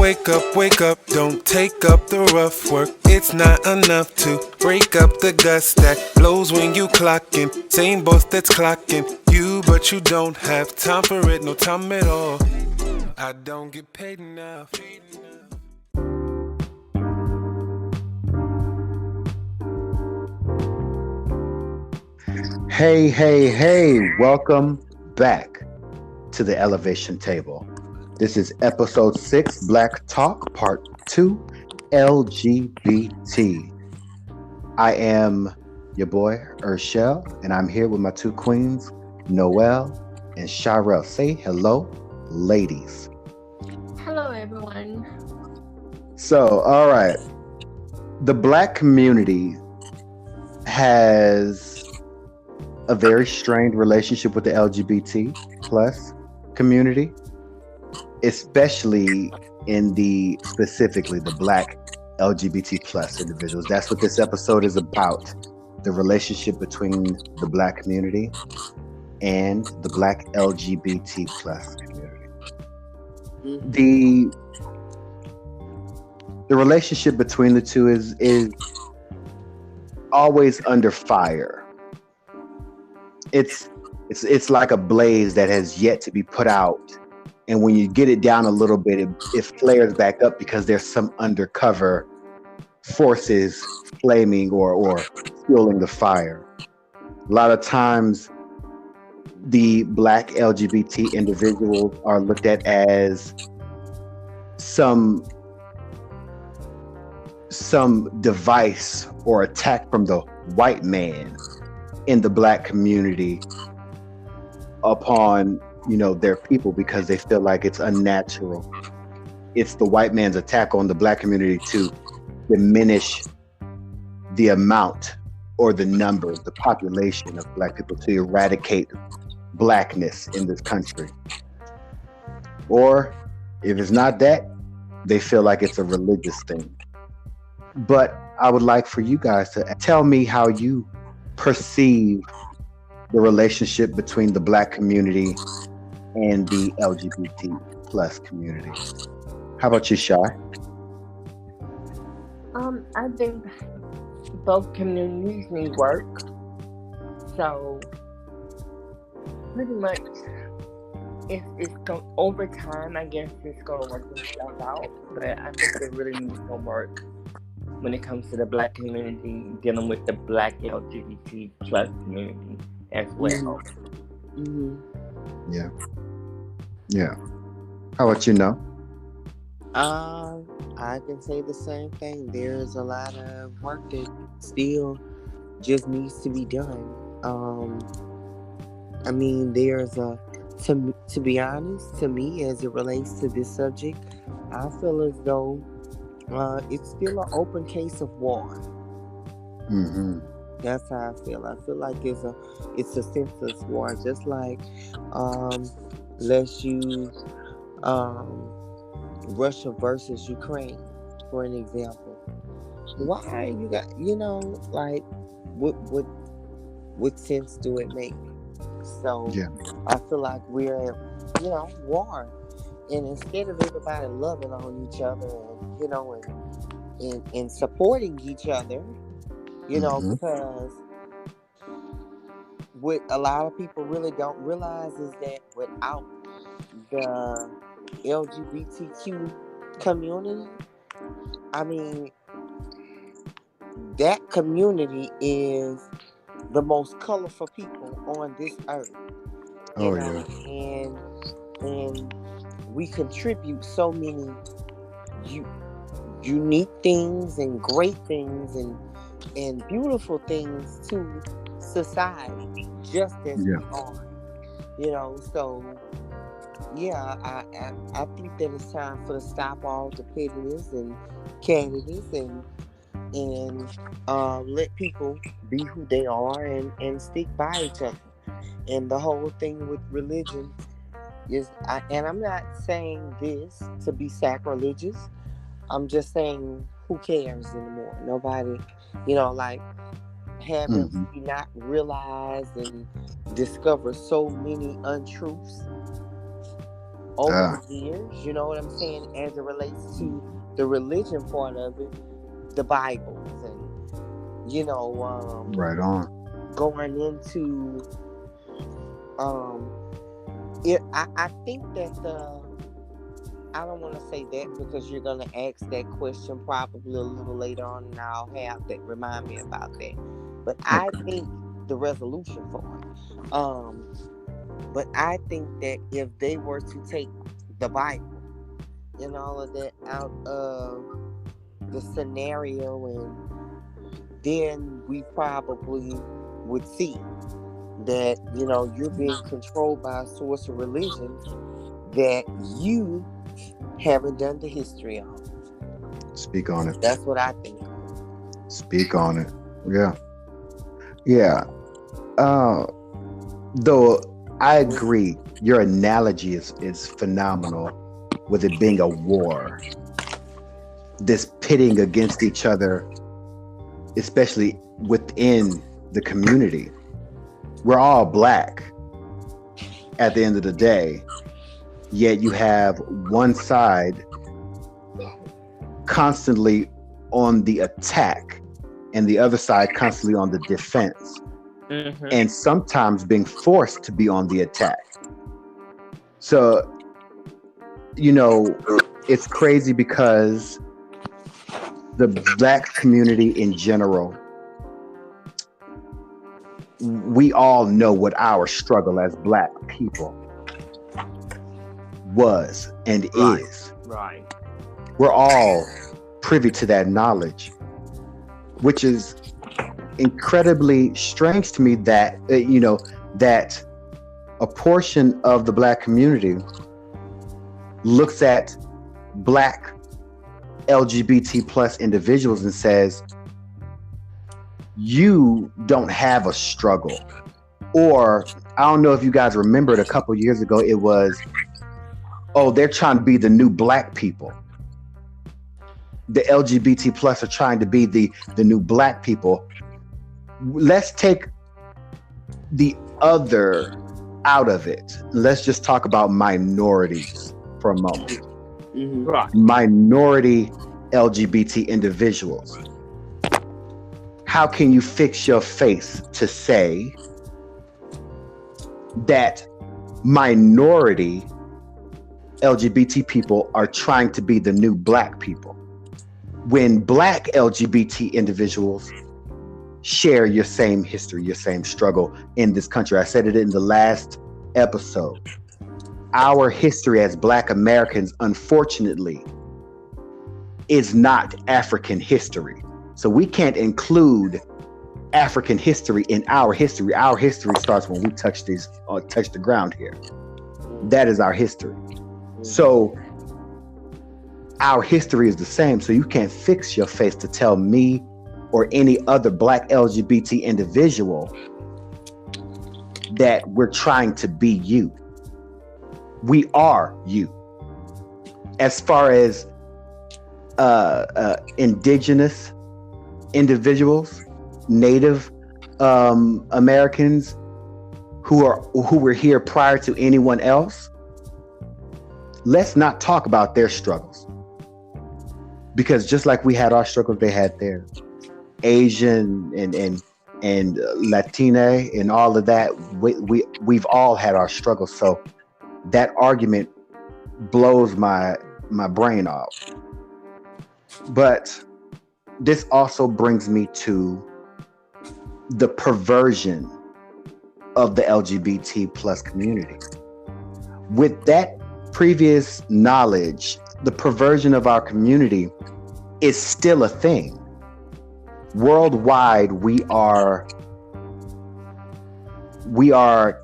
wake up, don't take up the rough work. It's not enough to break up the gust that blows when you clockin'. Same boss that's clocking you, but you don't have time for it, no time at all. I don't get paid enough. Hey, hey, hey, welcome back to the Elevation Table. This is episode 6, Black Talk, part 2, LGBT. I am your boy, Urshel, and I'm here with my two queens, Noelle and Sharel. Say hello, ladies. Hello, everyone. So, all right. The Black community has a very strained relationship with the LGBT plus community, especially in specifically the Black LGBT plus individuals. That's what this episode is about. The relationship between the Black community and the Black LGBT plus community. The relationship between the two is always under fire. It's like a blaze that has yet to be put out, and when you get it down a little bit, it flares back up because there's some undercover forces flaming or fueling the fire. A lot of times, the Black LGBT individuals are looked at as some device or attack from the white man in the Black community upon their people, because they feel like it's unnatural. It's the white man's attack on the Black community to diminish the amount or the numbers, the population of Black people, to eradicate Blackness in this country. Or if it's not that, they feel like it's a religious thing. But I would like for you guys to tell me how you perceive the relationship between the Black community and the LGBT plus community. How about you, Shy? I think both communities need work. So pretty much, it's going over time. I guess it's gonna work itself out. But I think it really needs some work when it comes to the Black community dealing with the Black LGBT plus community as well. Mm-hmm. Yeah. How about you, No? I can say the same thing. There's a lot of work that still just needs to be done. I mean, to be honest, to me, as it relates to this subject, I feel as though it's still an open case of war. Mm-hmm. That's how I feel. I feel like it's a senseless war. Just like let's use Russia versus Ukraine for an example. Why you got like what sense do it make? So Yeah. I feel like we're war, and instead of everybody loving on each other and supporting each other, Mm-hmm. because what a lot of people really don't realize is that without the LGBTQ community, I mean, that community is the most colorful people on this earth. Oh, And we contribute so many unique things and great things and beautiful things to society, just as we are. So yeah, I think that it's time for to stop all the pettiness and candidness and let people be who they are and stick by each other. And the whole thing with religion is, and I'm not saying this to be sacrilegious. I'm just saying, who cares anymore? Nobody, like having Mm-hmm. we not realized and discover so many untruths. over the years. You know what I'm saying? As it relates to the religion part of it, the Bibles, and right on. going into I think that I don't want to say that because you're going to ask that question probably a little later on, and I'll have that remind me about that. But I think the resolution for it. But I think that if they were to take the Bible and all of that out of the scenario, and then we probably would see that, you're being controlled by a source of religion that you haven't done the history on. Speak on it. That's what I think. Speak on it. Yeah. Yeah. Though I agree, your analogy is phenomenal with it being a war. This pitting against each other, especially within the community. We're all black at the end of the day, yet you have one side constantly on the attack and the other side constantly on the defense. Mm-hmm. And sometimes being forced to be on the attack. So, it's crazy because the black community in general, we all know what our struggle as black people was and is. Right. We're all privy to that knowledge, which is incredibly strange to me that, that a portion of the black community looks at black LGBT plus individuals and says, you don't have a struggle. Or I don't know if you guys remembered a couple years ago, it was, they're trying to be the new black people. The LGBT plus are trying to be the new black people. Let's take the other out of it. Let's just talk about minorities for a moment. Mm-hmm. Right. Minority LGBT individuals. How can you fix your face to say that minority LGBT people are trying to be the new black people when black LGBT individuals share your same history, your same struggle in this country? I said it in the last episode. Our history as black Americans, unfortunately, is not African history. So we can't include African history in our history. Our history starts when we touch the ground here. That is our history. So our history is the same. So you can't fix your face to tell me or any other black LGBT individual that we're trying to be you. We are you. As far as indigenous individuals, Native Americans who were here prior to anyone else, let's not talk about their struggles, because just like we had our struggles, they had theirs. Asian and Latina and all of that, we've all had our struggles. So that argument blows my brain off. But this also brings me to the perversion of the LGBT plus community. With that previous knowledge, the perversion of our community is still a thing. Worldwide, we are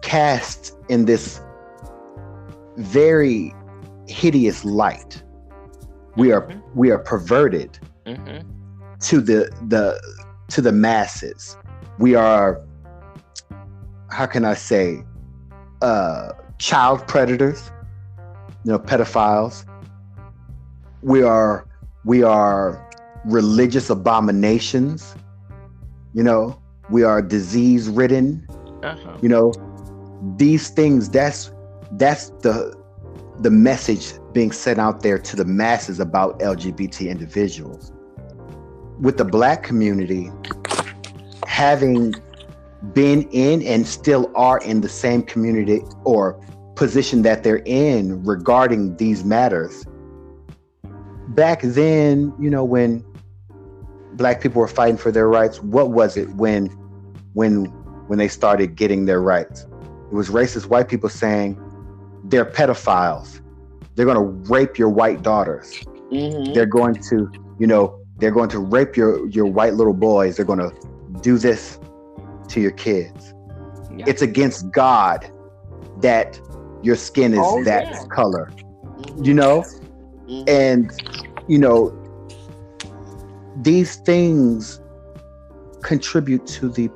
cast in this very hideous light. We are perverted to the masses. We are, how can I say, child predators, pedophiles. We are religious abominations. We are disease ridden. These things, that's the message being sent out there to the masses about LGBT individuals. With the Black community having been in and still are in the same community or position that they're in regarding these matters. Back then, when Black people were fighting for their rights, what was it when they started getting their rights? It was racist white people saying they're pedophiles. They're going to rape your white daughters. Mm-hmm. They're going to rape your white little boys. They're going to do this to your kids. Yeah. It's against God that your skin is that color. Mm-hmm. And these things contribute to the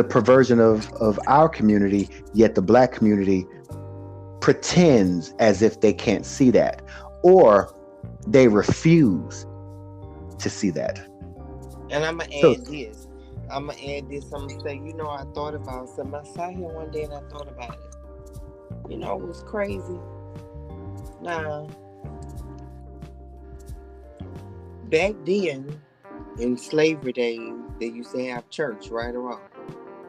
perversion of our community, yet the Black community pretends as if they can't see that, or they refuse to see that. And I'm going to add this. I'm going to say, I thought about something. I sat here one day and I thought about it. It was crazy. Now, back then, in slavery days, they used to have church, right or wrong?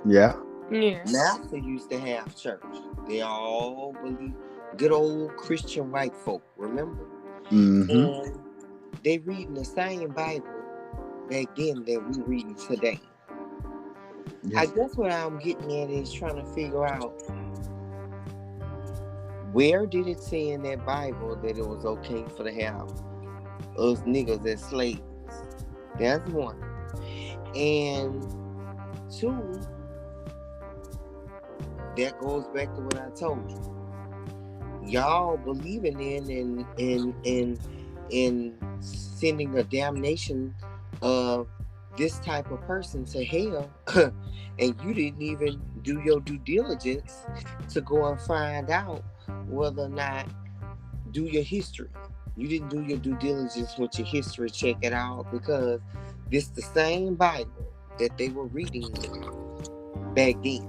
Yeah. Yeah. Master used to have church. They all believe, good old Christian white folk, remember? Mm-hmm. And they reading the same Bible back then that we reading today. Yeah. I guess what I'm getting at is trying to figure out, where did it say in that Bible that it was okay for to have us niggas as slaves? That's one. And two, that goes back to what I told you. Y'all believing in sending a damnation of this type of person to hell, and you didn't even do your due diligence to go and find out whether or not, do your history. You didn't do your due diligence with your history, check it out, because this the same Bible that they were reading back then.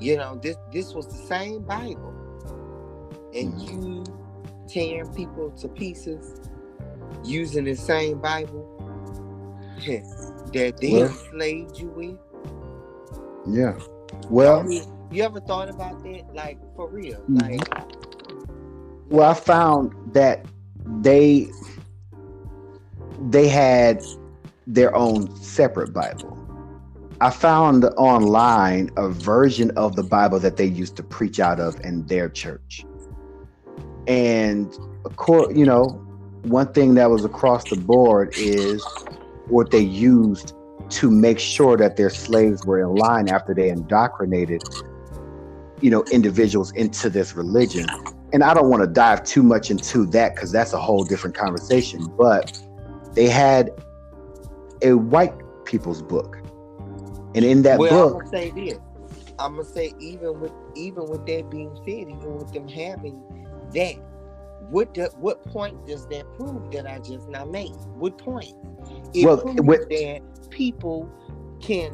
This was the same Bible, and you tearing people to pieces using the same Bible that they enslaved you with. Yeah. Well, you ever thought about that? Like, for real? Mm-hmm. Like, well, I found that they had their own separate Bible. I found online a version of the Bible that they used to preach out of in their church. And of course, one thing that was across the board is what they used to make sure that their slaves were in line after they indoctrinated, individuals into this religion. And I don't want to dive too much into that because that's a whole different conversation. But they had a white people's book. And in that book, I'm gonna say this. I'm gonna say even with that being said, even with them having that, what point does that prove that I just not made? What point? It proves that people can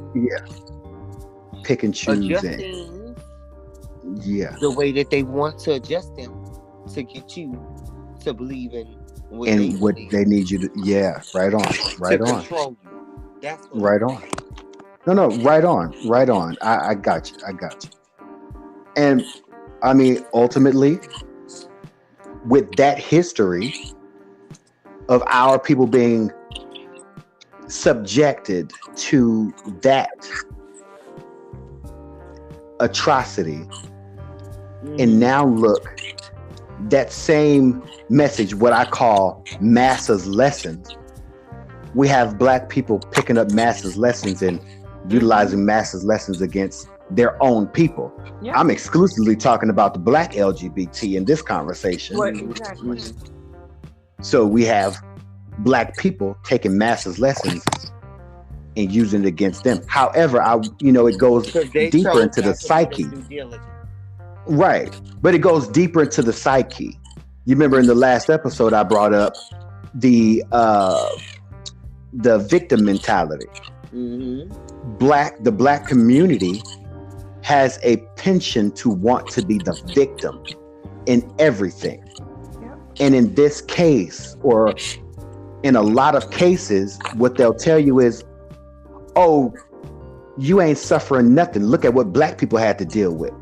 pick and choose adjust things the way that they want to adjust them to get you to believe in what they need you to. Right on. Control you. That's what right on. No, right on. I got you. And I mean, ultimately, with that history of our people being subjected to that atrocity, and now look, that same message, what I call Massa's lessons, we have Black people picking up Massa's lessons and utilizing Massa's lessons against their own people. Yeah. I'm exclusively talking about the Black LGBT in this conversation. What, exactly. So we have Black people taking Massa's lessons and using it against them. However, it goes deeper into the psyche. Right. But it goes deeper into the psyche. You remember in the last episode I brought up the victim mentality. Mm-hmm. The Black community has a penchant to want to be the victim. in everything. Yep. And in this case, or in a lot of cases, what they'll tell you is, oh, you ain't suffering nothing. Look at what black people had to deal with.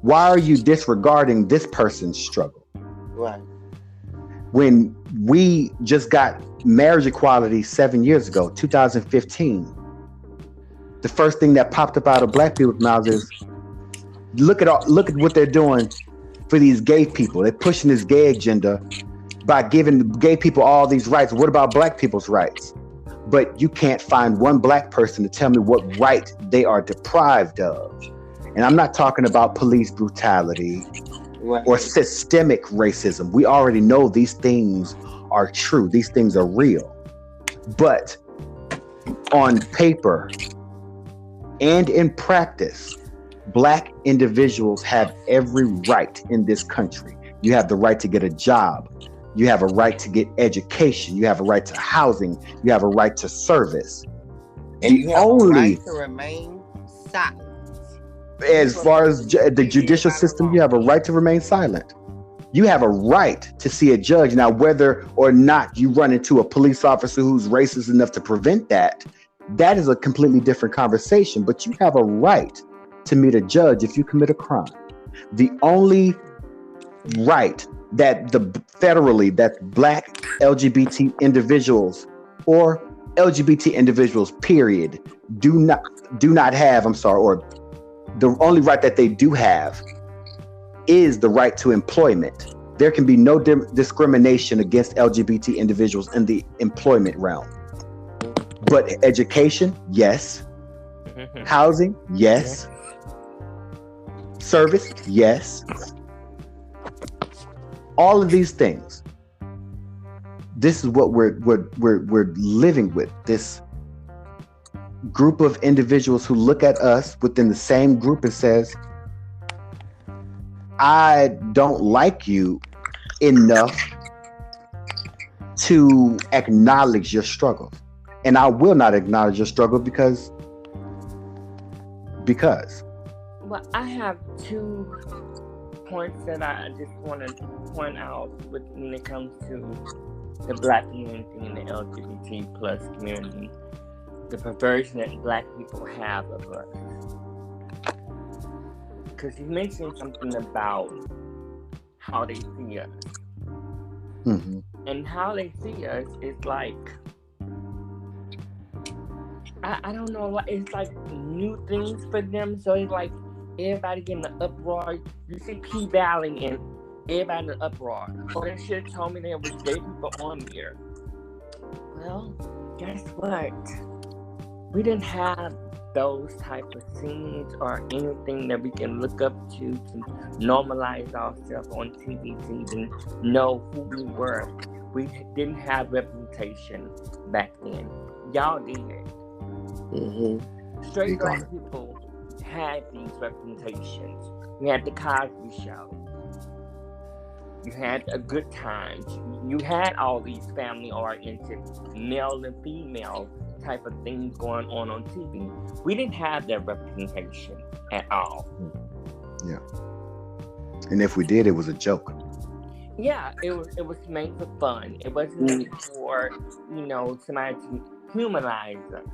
Why are you disregarding this person's struggle? Right. When we just got marriage equality 7 years ago, 2015, the first thing that popped up out of black people's mouths is, look at what they're doing for these gay people. They're pushing this gay agenda by giving gay people all these rights. What about black people's rights? But you can't find one black person to tell me what right they are deprived of. And I'm not talking about police brutality or systemic racism. We already know these things are true. These things are real. But on paper and in practice, black individuals have every right in this country. You have the right to get a job. You have a right to get education. You have a right to housing. You have a right to service. And you have a right to remain silent. As far as the judicial system, you have a right to remain silent. You have a right to see a judge. Now, whether or not you run into a police officer who's racist enough to prevent that, that is a completely different conversation. But you have a right to meet a judge if you commit a crime. The only right that federally that black LGBT individuals or LGBT individuals period do not have, or the only right that they do have is the right to employment. There can be no discrimination against LGBT individuals in the employment realm. But education, yes. Housing, yes. Service, yes. All of these things. This is what we're living with. This group of individuals who look at us within the same group and says, I don't like you enough to acknowledge your struggle. And I will not acknowledge your struggle because. Well, I have 2 points that I just want to point out when it comes to the black community and the LGBT plus community. The perversion that black people have of us. Because you mentioned something about how they see us. Mm-hmm. And how they see us is like, I don't know, it's like new things for them. So it's like everybody getting an uproar. You see P Valley and everybody in an uproar. Oh, they should have told me there was gay people on here. Well, guess what? We didn't have those type of scenes or anything that we can look up to normalize ourselves on TV to even know who we were. We didn't have representation back then. Y'all did. Mm-hmm. Straight black people had these representations. We had the Cosby Show. You had a good time. You had all these family-oriented male and female type of things going on TV. We didn't have that representation at all. Yeah. And if we did, it was a joke. Yeah, it was made for fun. It wasn't made for, somebody to humanize us.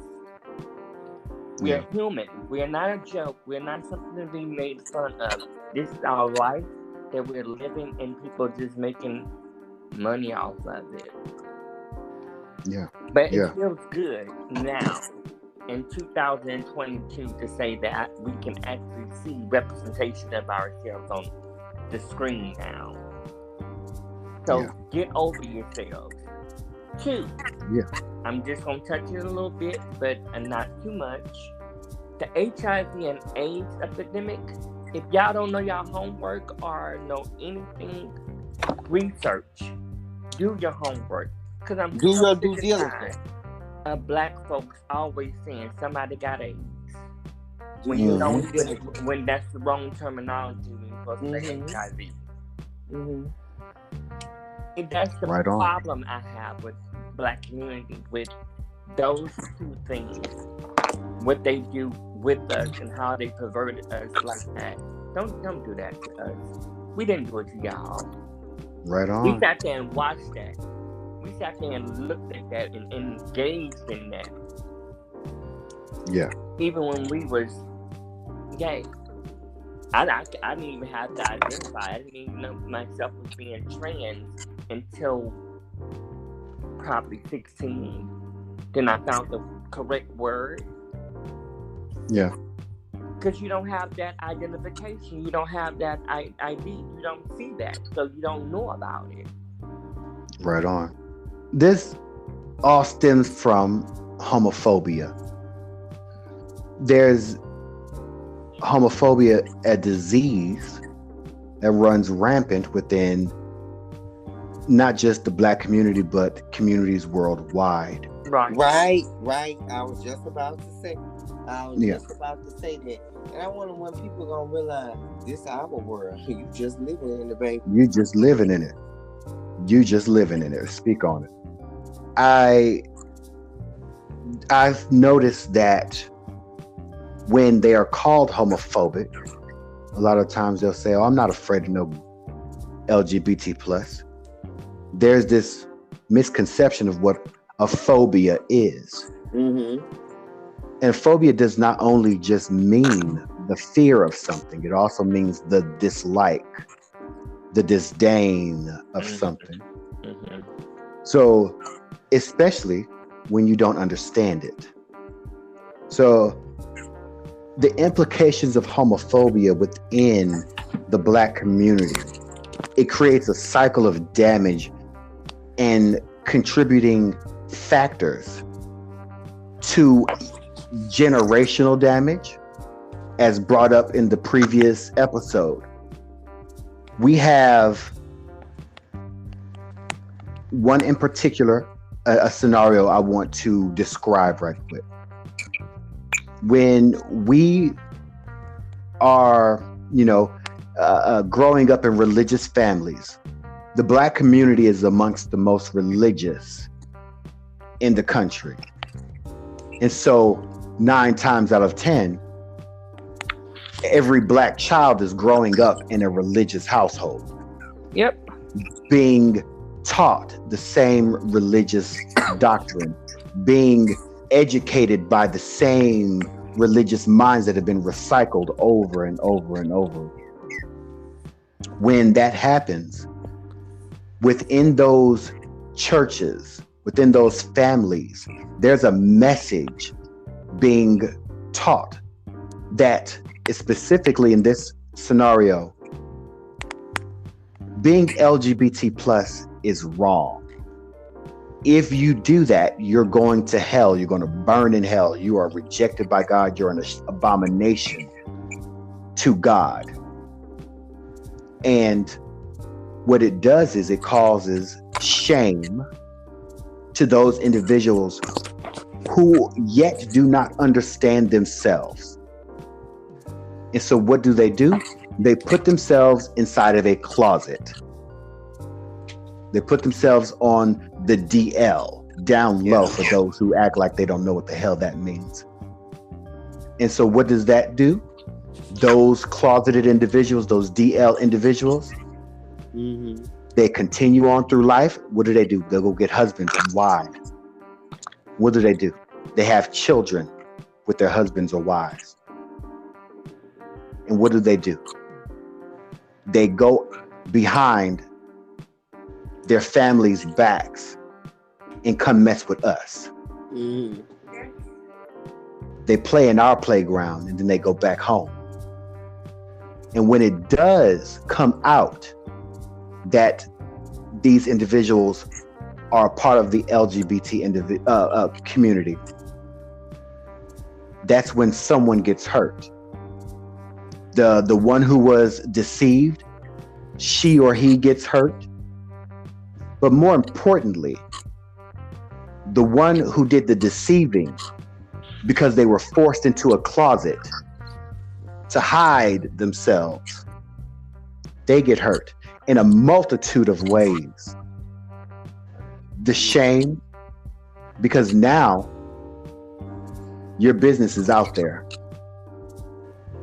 We are human. We are not a joke. We are not something to be made fun of. This is our life that we're living, and people just making money off of it. Yeah. But it feels good now in 2022 to say that we can actually see representation of ourselves on the screen now. So get over yourselves. 2. I'm just going to touch it a little bit, but not too much. The HIV and AIDS epidemic, if y'all don't know y'all homework or know anything, research. Do your homework. Because I'm do your due diligence. Black folks always saying somebody got AIDS. When you know when that's the wrong terminology when you're supposed to say HIV. And that's the problem I have with black community, with those 2 things. What they do with us and how they perverted us like that. Don't do that to us. We didn't do it to y'all. Right We on. sat there and watched that. We sat there and looked at that and engaged in that. Yeah. Even when we was gay. I didn't even have to identify. I didn't even know myself was being trans until probably 16. Then I found the correct word. Yeah. Because you don't have that identification. You don't have that ID. You don't see that. So you don't know about it. Right on. This all stems from homophobia. There's homophobia, a disease that runs rampant within not just the Black community, but communities worldwide. Right. Right. I was just about to say that. And I wonder when people gonna realize this is our world. You just living in it, baby. You just living in it. You just living in it. Speak on it. I've noticed that when they are called homophobic, a lot of times they'll say, "Oh, I'm not afraid of no LGBT plus." There's this misconception of what a phobia is. Mm-hmm. And phobia does not only just mean the fear of something, it also means the dislike, the disdain of something. Mm-hmm. So, especially when you don't understand it. So, the implications of homophobia within the Black community, it creates a cycle of damage and contributing factors to generational damage, as brought up in the previous episode. We have one in particular, a scenario I want to describe right quick. When we are, growing up in religious families, the Black community is amongst the most religious in the country. And so 9 times out of 10, every Black child is growing up in a religious household. Yep. Being taught the same religious doctrine, being educated by the same religious minds that have been recycled over and over and over again. When that happens, within those churches, within those families, there's a message being taught that is specifically in this scenario, being LGBT plus is wrong. If you do that, you're going to hell. You're going to burn in hell. You are rejected by God. You're an abomination to God. And what it does is it causes shame to those individuals who yet do not understand themselves. And so what do? They put themselves inside of a closet. They put themselves on the DL, down low, for those who act like they don't know what the hell that means. And so what does that do? Those closeted individuals, those DL individuals, Mm-hmm. they continue on through life. What do? They'll go get husbands and wives. What do? They have children with their husbands or wives. And what do? They go behind their families' backs and come mess with us. Mm-hmm. They play in our playground and then they go back home. And when it does come out that these individuals are part of the LGBT community, that's when someone gets hurt. The one who was deceived, she or he gets hurt. But more importantly, the one who did the deceiving, because they were forced into a closet to hide themselves, they get hurt in a multitude of ways. The shame, because now your business is out there.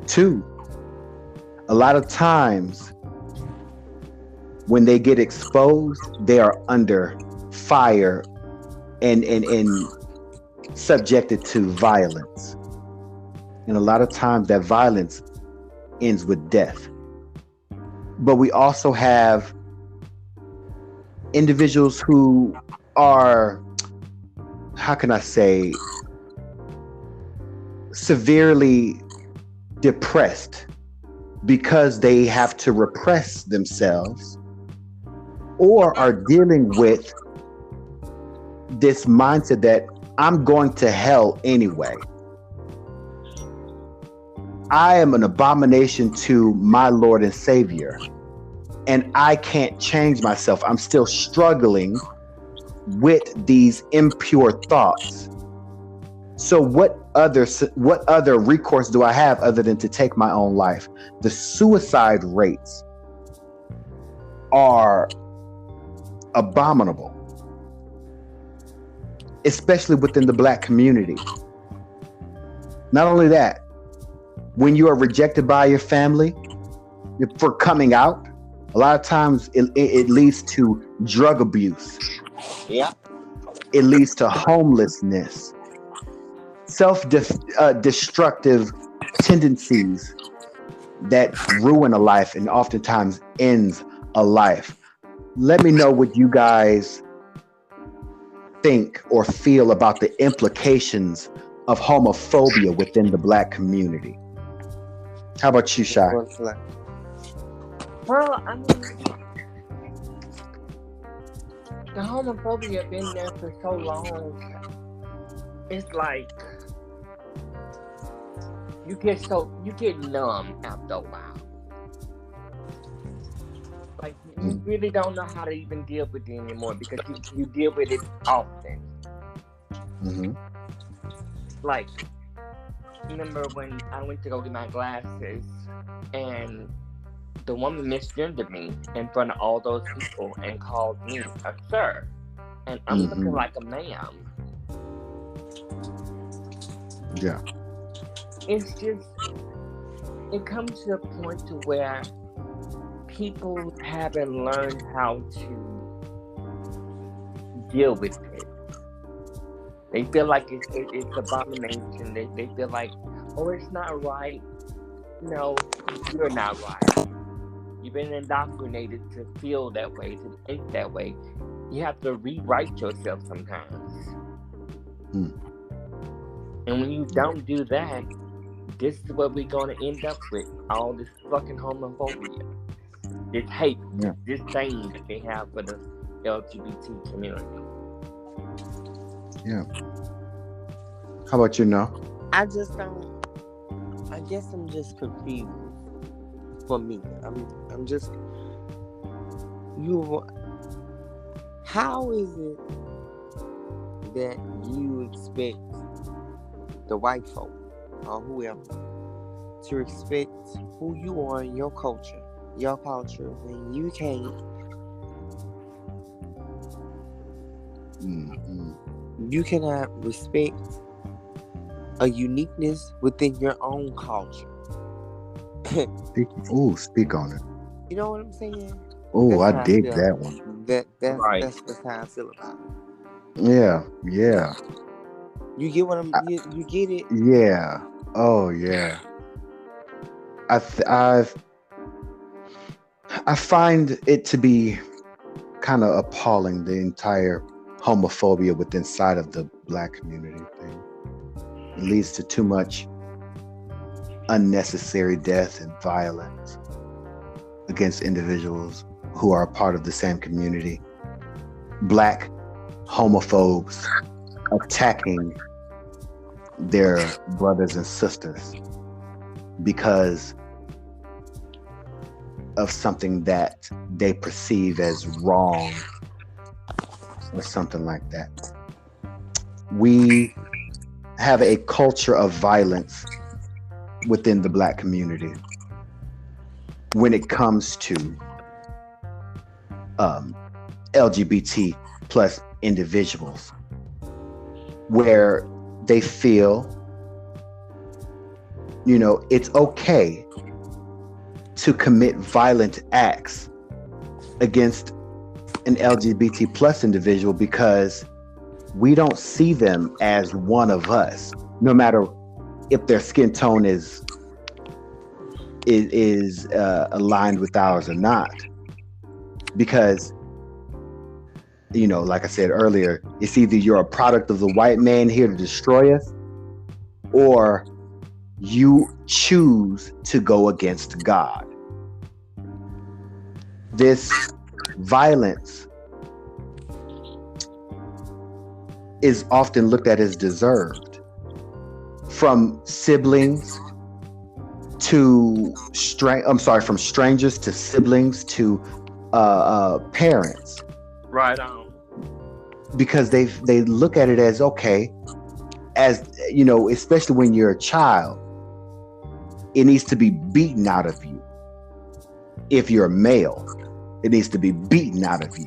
2, a lot of times when they get exposed, they are under fire and subjected to violence. And a lot of times that violence ends with death. But we also have individuals who are, how can I say, severely depressed because they have to repress themselves, or are dealing with this mindset that I'm going to hell anyway. I am an abomination to my Lord and Savior, and I can't change myself. I'm still struggling with these impure thoughts. So what other recourse do I have other than to take my own life? The suicide rates are abominable, especially within the Black community. Not only that, when you are rejected by your family for coming out, a lot of times it leads to drug abuse. Yeah. It leads to homelessness, self-destructive tendencies that ruin a life and oftentimes ends a life. Let me know what you guys think or feel about the implications of homophobia within the Black community. How about you, Shy? Well, I mean, the homophobia been there for so long. It's like you get numb after a while. Like you really don't know how to even deal with it anymore because you deal with it often. Mm-hmm. Like, remember when I went to go get my glasses and the woman misgendered me in front of all those people and called me a sir, and I'm looking like a ma'am. Yeah. It's just, it comes to a point to where people haven't learned how to deal with it. They feel like it's abomination. They feel like, oh, it's not right. No, you're not right. You've been indoctrinated to feel that way, to think that way. You have to rewrite yourself sometimes. And when you don't do that, this is what we're going to end up with. All this fucking homophobia. This hate. Yeah. This thing that they have for the LGBT community. Yeah. How about you, No? I guess I'm just confused. For me, I'm just, how is it that you expect the white folk or whoever to respect who you are in your culture when you can't? You cannot respect a uniqueness within your own culture. Speak on it. You know what I'm saying? Oh, I dig that one. That's right. That's how I feel about it. Yeah. You get what you get it? Yeah. Oh, yeah. I find it to be kind of appalling, the entire homophobia within inside of the Black community thing. It leads to too much unnecessary death and violence against individuals who are a part of the same community. Black homophobes attacking their brothers and sisters because of something that they perceive as wrong or something like that. We have a culture of violence within the Black community when it comes to LGBT plus individuals, where they feel, it's okay to commit violent acts against an LGBT plus individual because we don't see them as one of us, no matter if their skin tone is aligned with ours or not. Because, you know, like I said earlier, it's either you're a product of the white man here to destroy us, or you choose to go against God. This violence is often looked at as deserved, from siblings to from strangers to siblings to parents. Right on. Because they look at it as, okay, as you know, especially when you're a child, it needs to be beaten out of you. If you're a male, it needs to be beaten out of you.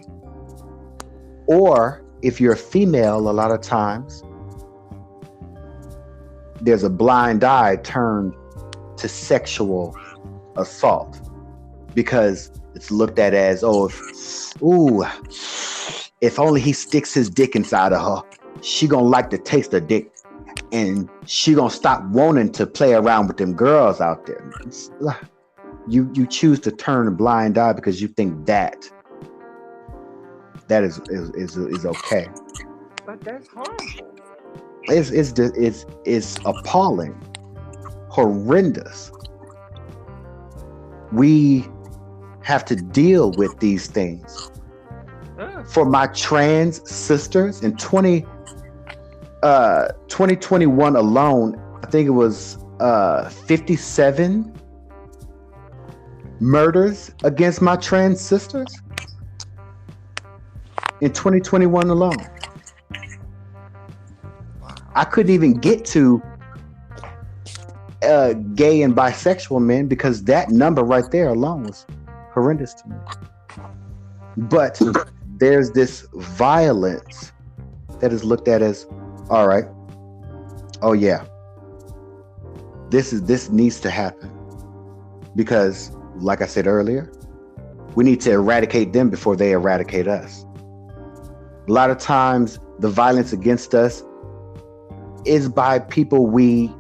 Or if you're a female, a lot of times there's a blind eye turned to sexual assault, because it's looked at as, if only he sticks his dick inside of her, she gonna like to taste the dick, and she gonna stop wanting to play around with them girls out there. You choose to turn a blind eye because you think that is okay. But that's harmful. It's appalling, horrendous. We have to deal with these things. For my trans sisters, in 2021 alone, I think it was 57 murders against my trans sisters in 2021 alone. I couldn't even get to gay and bisexual men because that number right there alone was horrendous to me. But there's this violence that is looked at as, all right, oh yeah, this needs to happen, because like I said earlier, we need to eradicate them before they eradicate us. A lot of times the violence against us is by people we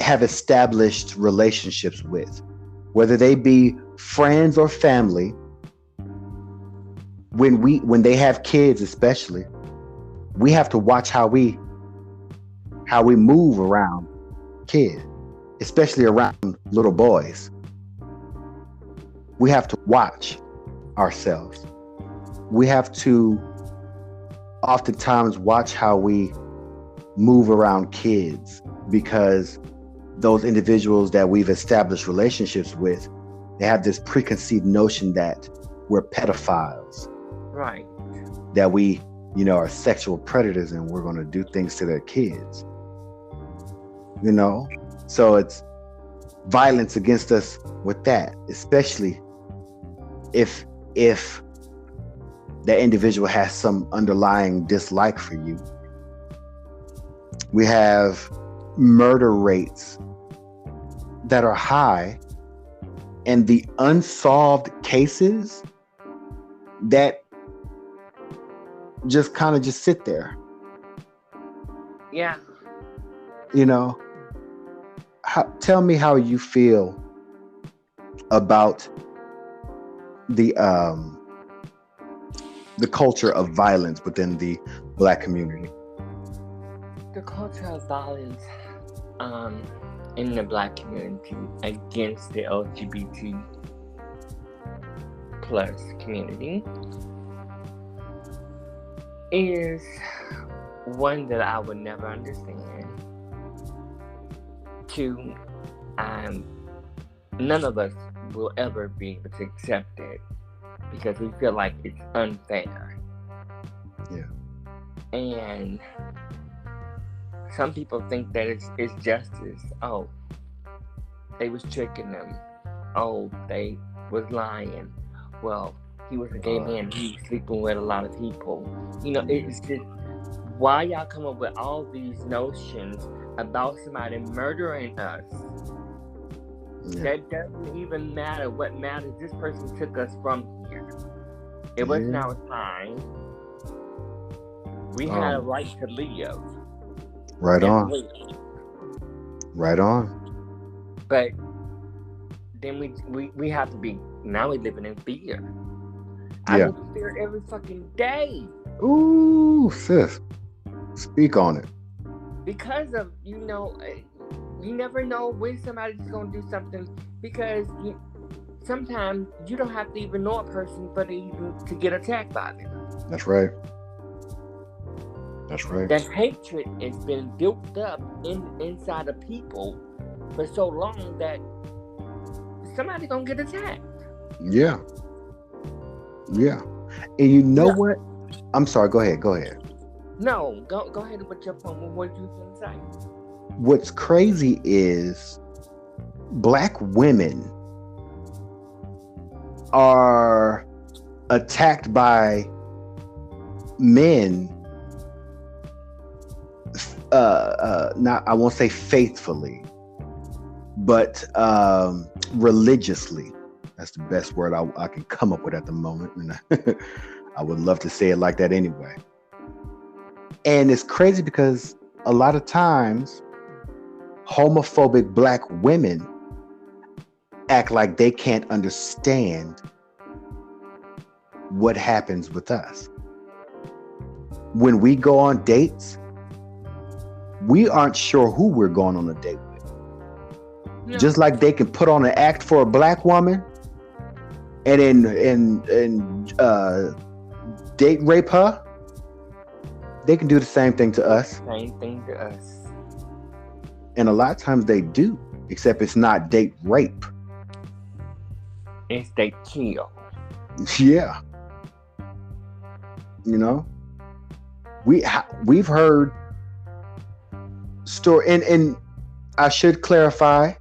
have established relationships with, whether they be friends or family. When they have kids, especially, we have to watch how we move around kids, especially around little boys. We have to watch ourselves. We have to oftentimes watch how we move around kids, because those individuals that we've established relationships with, they have this preconceived notion that we're pedophiles. Right. That we, are sexual predators and we're going to do things to their kids. So it's violence against us with that, especially if that individual has some underlying dislike for you. We have murder rates that are high, and the unsolved cases that just sit there. Yeah. Tell me how you feel about the culture of violence within the Black community. The culture of violence in the Black community against the LGBT plus community is one that I would never understand. Two, none of us will ever be able to accept it because we feel like it's unfair. Yeah. And some people think that it's justice. Oh, they was tricking them. Oh, they was lying. Well, he was a gay man. He was sleeping with a lot of people. It's just, why y'all come up with all these notions about somebody murdering us Yeah. That doesn't even matter. What matters, this person took us from here. It wasn't our time. We had a right to live. Right and on. live. Right on. But then we have to be, now we're living in fear. I Yeah. live in fear every fucking day. Ooh, sis. Speak on it. Because of, you never know when somebody's going to do something. Because sometimes you don't have to even know a person to get attacked by them. That's right. That's right. That hatred has been built up inside of people for so long that somebody's going to get attacked. Yeah. Yeah. And you know what? I'm sorry. Go ahead. No, go ahead with your point. What you can say? What's crazy is Black women are attacked by men. Not, I won't say faithfully, but religiously. That's the best word I can come up with at the moment. And I would love to say it like that anyway. And it's crazy because a lot of times homophobic Black women act like they can't understand what happens with us. When we go on dates, we aren't sure who we're going on a date with. No. Just like they can put on an act for a Black woman and date rape her, they can do the same thing to us. Same thing to us. And a lot of times they do, except it's not date rape. It's date kill. Yeah. We've heard story, and I should clarify,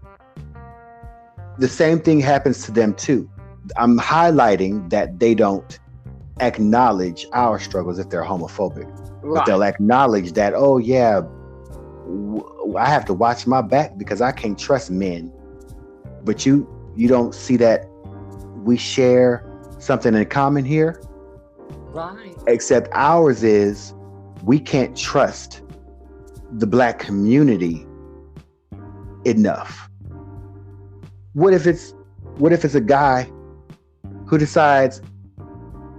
the same thing happens to them too. I'm highlighting that they don't acknowledge our struggles if they're homophobic. Right. But they'll acknowledge that, oh yeah, I have to watch my back because I can't trust men. But you don't see that we share something in common here. Right. Except ours is we can't trust the Black community enough. What if it's a guy who decides,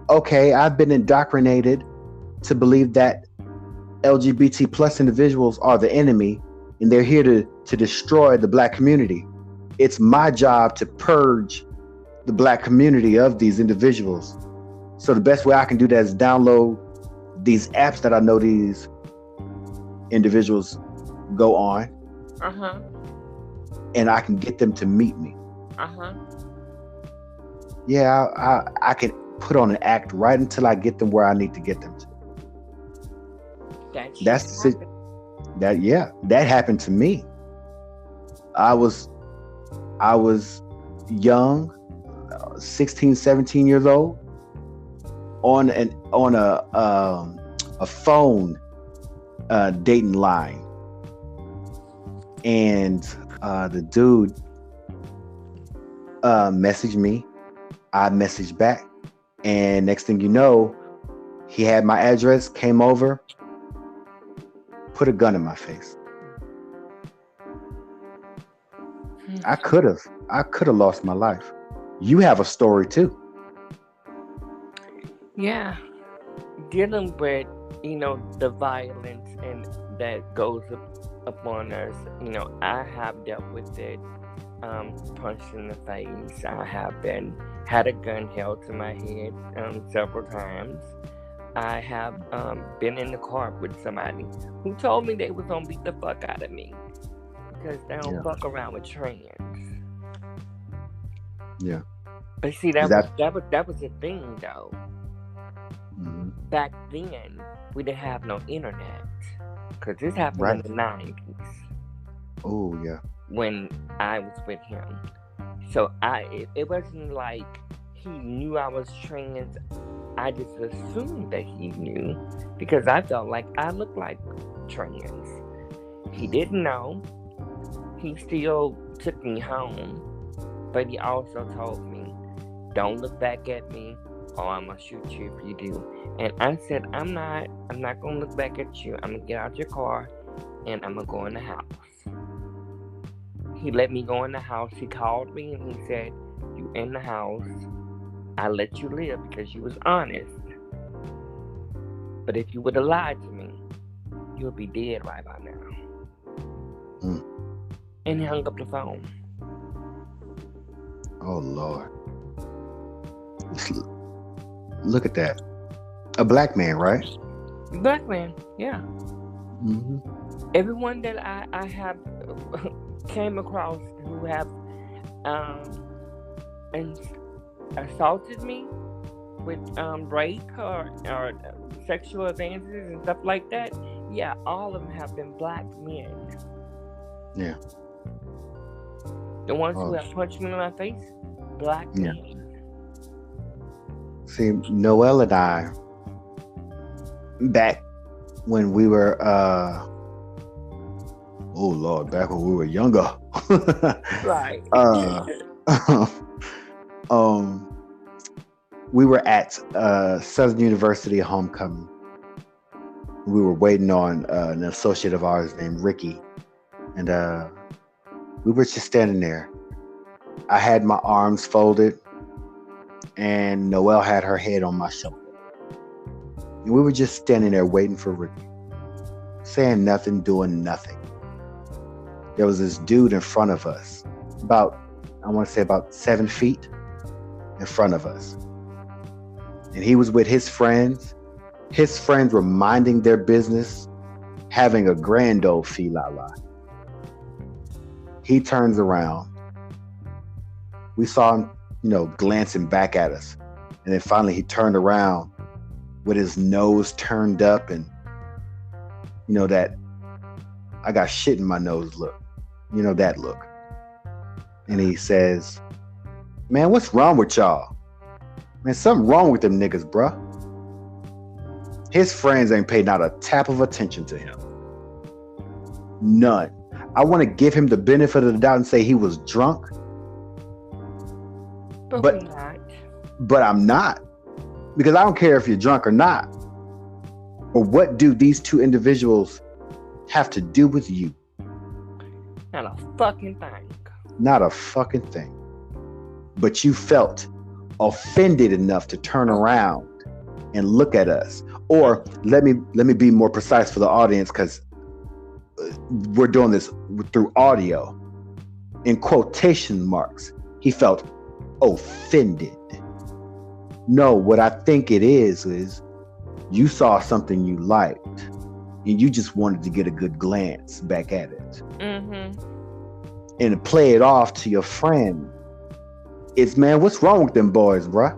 okay, I've been indoctrinated to believe that LGBT plus individuals are the enemy and they're here to destroy the Black community. It's my job to purge the Black community of these individuals. So the best way I can do that is download these apps that I know these individuals go on. Uh-huh. And I can get them to meet me. Uh-huh. Yeah, I can put on an act right until I get them where I need to get them to. That happened to me. I was young, 16, 17 years old, on a phone dating line, and the dude messaged me. I messaged back, and next thing you know, he had my address, came over, put a gun in my face. I could have lost my life. You have a story too. Yeah. Dealing with, the violence and that goes upon us, I have dealt with it. Punched in the face. I have had a gun held to my head several times. I have been in the car with somebody who told me they was gonna beat the fuck out of me because they don't fuck around with trans. Yeah. But see, that was a thing though. Mm-hmm. Back then, we didn't have no internet because this happened in the 90s. Oh yeah. When I was with him, so it wasn't like he knew I was trans. I just assumed that he knew because I felt like I looked like trans. He didn't know. He still took me home But he also told me, don't look back at me or I'm going to shoot you if you do. And I said, I'm not going to look back at you. I'm going to get out your car and I'm going to go in the house. He let me go in the house. He called me and he said, you in the house. I let you live because you was honest. But if you would have lied to me, you would be dead right by now. Mm. And he hung up the phone. Oh Lord. Look at that. A black man, right? Black man, yeah. Mm-hmm. Everyone that I have came across who have and assaulted me with rape or sexual advances and stuff like that, yeah, all of them have been black men. Yeah. The ones who have punched me in my face, black men. See, Noel and I, back when we were, oh Lord, back when we were younger. Right. We were at Southern University homecoming. We were waiting on an associate of ours named Ricky, and we were just standing there. I had my arms folded, and Noelle had her head on my shoulder. And we were just standing there waiting for Ricky, saying nothing, doing nothing. There was this dude in front of us, about 7 feet in front of us. And he was with his friends. His friends were minding their business, having a grand old fee-la-la. He turns around. We saw him, glancing back at us. And then finally he turned around with his nose turned up and, that I got shit in my nose look. That look. And he says, man, what's wrong with y'all? Man, something wrong with them niggas, bruh. His friends ain't paid not a tap of attention to him. None. I want to give him the benefit of the doubt and say he was drunk. But we're not. But I'm not. Because I don't care if you're drunk or not. Or what do these two individuals have to do with you? Not a fucking thing. Not a fucking thing. But you felt offended enough to turn around and look at us. Or let me be more precise for the audience, because we're doing this through audio. In quotation marks, he felt offended. No, what I think it is you saw something you liked and you just wanted to get a good glance back at it. Mm-hmm. And play it off to your friend. It's, man, what's wrong with them boys, bruh?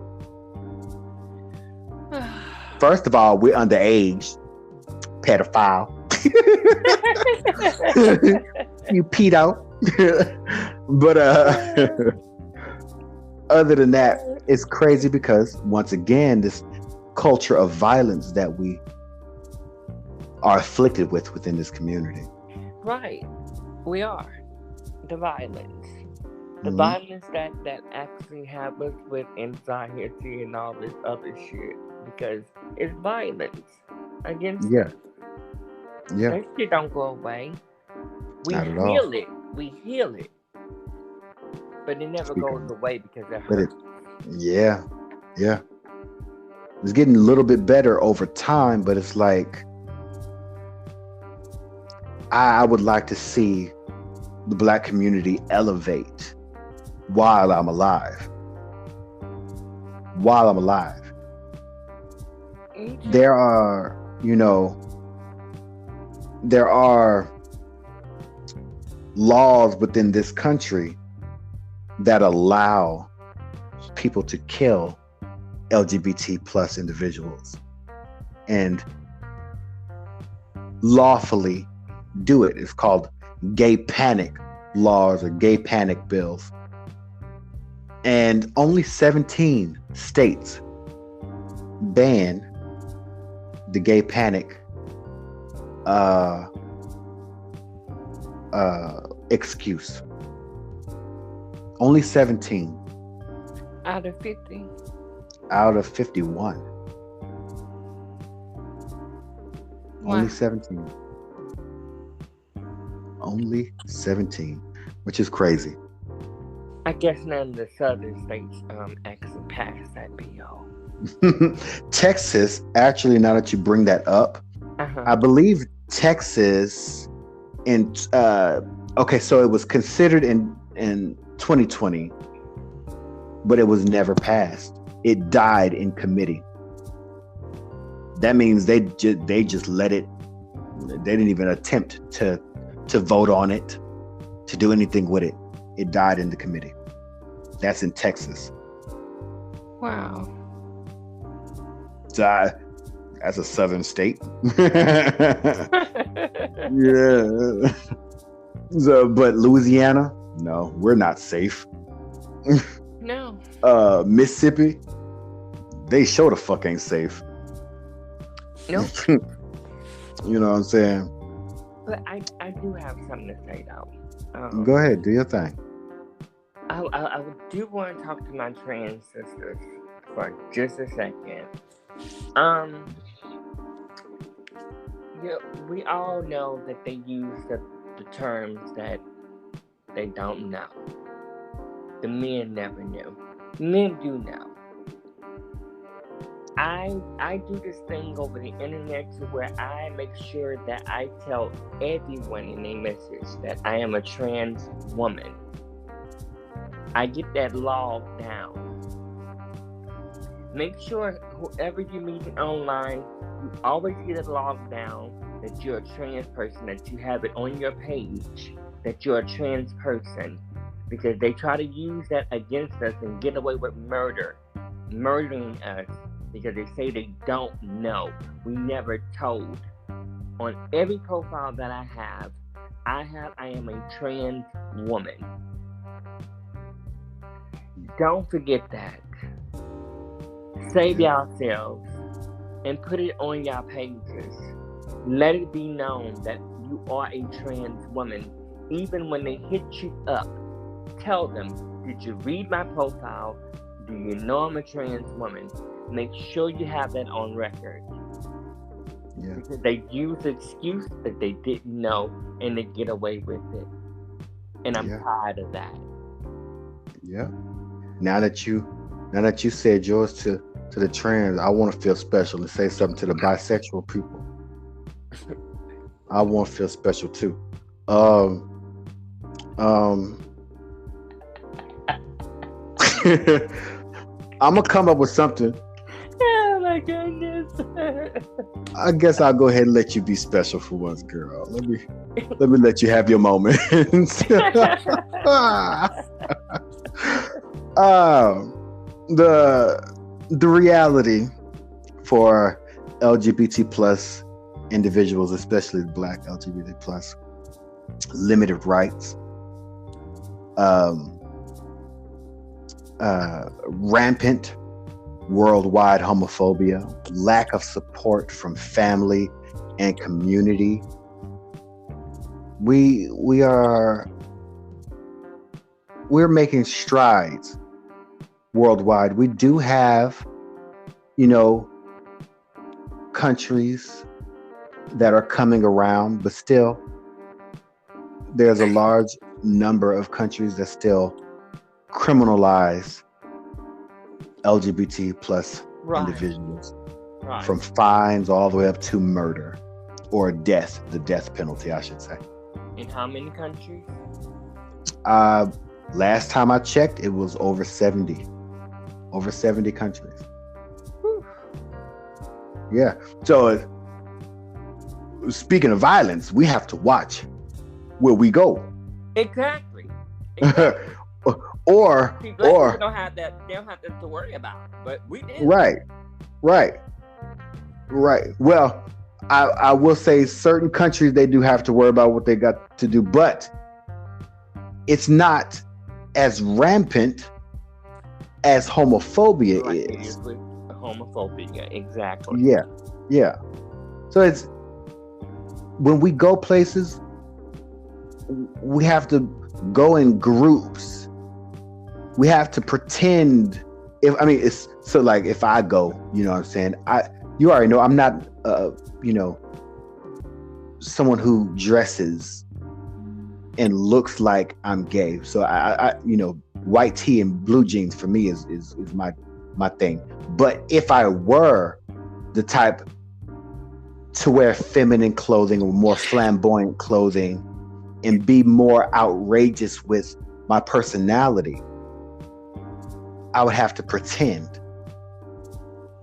First of all, we're underage. Pedophile. You pedo. But other than that, it's crazy because, once again, this culture of violence that we are afflicted within this community. Right. We are. The violence. The Mm-hmm. violence that actually happens with anxiety and all this other shit. Because it's violence against Yeah. that shit don't go away. We Not at heal all. it. We heal it. But it never goes away because it But hurts. Yeah. It's getting a little bit better over time, but it's like I would like to see the Black community elevate while I'm alive. There are, there are laws within this country that allow people to kill LGBT plus individuals and lawfully do it. It's called gay panic laws or gay panic bills. And only 17 states ban the gay panic excuse. Only 17 Out of 50. out of 51. Wow. Only 17. Only 17, which is crazy. I guess none of the southern states actually passed that bill. Texas, actually, now that you bring that up, Uh-huh. I believe Texas in okay, so it was considered in 2020, but it was never passed. It died in committee. That means they just let it. They didn't even attempt to vote on it, to do anything with it. It died in the committee. That's in Texas. Wow. So that's a southern state. Yeah. So, but Louisiana, no, we're not safe. No. Mississippi, they sure the fuck ain't safe. Nope. You know what I'm saying? But I do have something to say though. Go ahead, do your thing. I do want to talk to my trans sisters for just a second. We all know that they use the terms that they don't know. The men never knew. Men do know. I do this thing over the internet to where I make sure that I tell everyone in a message that I am a trans woman. I get that logged down. Make sure whoever you're meeting online, you always get it logged down that you're a trans person, that you have it on your page, that you're a trans person. Because they try to use that against us and get away with murdering us. Because they say they don't know. We never told. On every profile that I am a trans woman. Don't forget that. Save yourselves and put it on your pages. Let it be known that you are a trans woman. Even when they hit you up, tell them, did you read my profile? Do you know I'm a trans woman? Make sure you have that on record. Yeah. Because they use the excuse that they didn't know and they get away with it. And I'm tired of that. Yeah. Now that you said yours to the trans, I want to feel special and say something to the bisexual people. I want to feel special too. I'm gonna come up with something. Oh my goodness. I guess I'll go ahead and let you be special for once, girl. Let me let you have your moment. The reality for LGBT plus individuals, especially Black LGBT plus, limited rights, rampant worldwide homophobia, lack of support from family and community. We're making strides worldwide. We do have, countries that are coming around, but still there's a large number of countries that still criminalize LGBT plus individuals, from fines all the way up to murder or death, the death penalty, I should say. In how many countries? Last time I checked, it was over 70 countries. Whew. Yeah. So speaking of violence, we have to watch where we go. Exactly. or See, Black people don't have that. They don't have that to worry about, but we did. Right. Well, I will say certain countries, they do have to worry about what they got to do, but it's not as rampant as homophobia is. Homophobia, exactly. Yeah. So it's when we go places, we have to go in groups we have to pretend. If I mean, it's so like if I go, you know what I'm saying? You already know I'm not, you know, someone who dresses and looks like I'm gay. So I you know, white tee and blue jeans for me is my thing. But if I were the type to wear feminine clothing or more flamboyant clothing and be more outrageous with my personality, I would have to pretend.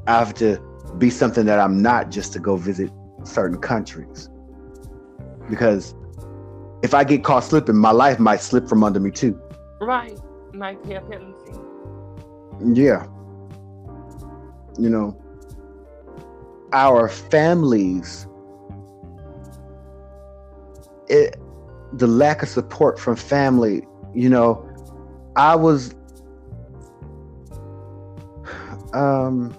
I have to be something that I'm not just to go visit certain countries. Because if I get caught slipping, my life might slip from under me too. Right. Might be a penalty. Yeah. You know, our families, the lack of support from family, you know, I was I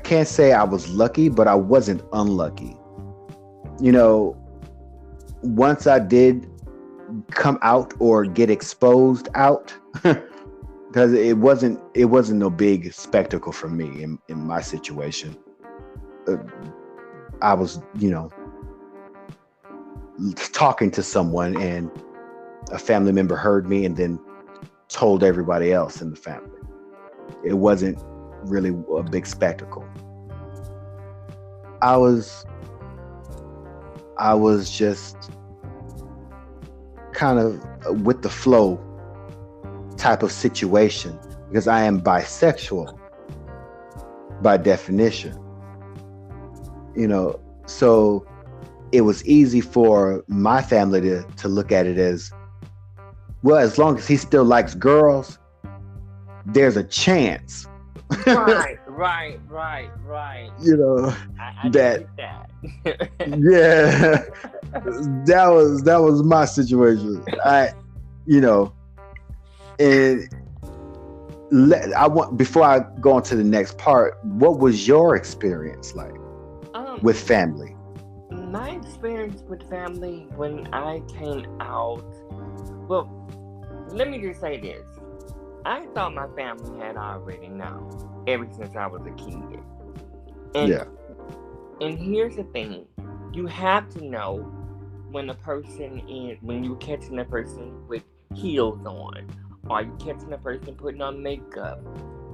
can't say I was lucky, but I wasn't unlucky. You know, once I did come out or get exposed out, because it wasn't no big spectacle for me in my situation. I was, you know, talking to someone and a family member heard me and then told everybody else in the family. It wasn't really a big spectacle. I was just kind of with the flow type of situation because I am bisexual by definition. You know, so it was easy for my family to look at it as, well, as long as he still likes girls, there's a chance. Right. You know, I that, that. yeah, that was my situation. You know, and I want, before I go on to the next part, what was your experience like with family? My experience with family when I came out, well, let me just say this. I thought my family had already known ever since I was a kid. And, yeah. And here's the thing. You have to know when you're catching a person with heels on, or you catching a person putting on makeup.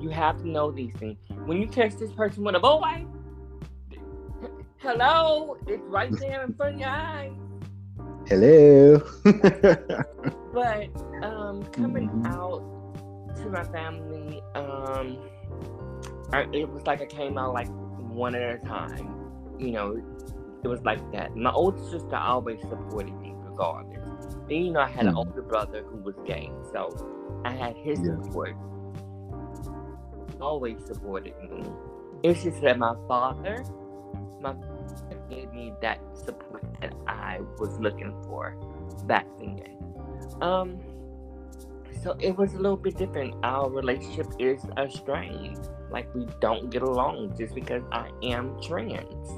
You have to know these things. When you catch this person with a boy, hello, it's right there in front of your eyes. Hello. But coming out to my family, it was like I came out like one at a time. You know, it was like that. My older sister always supported me regardless. Then, you know, I had an older brother who was gay, so I had his support. Always supported me. It's just that my father gave me that support that I was looking for back then. So it was a little bit different. Our relationship is estranged. Like, we don't get along just because I am trans.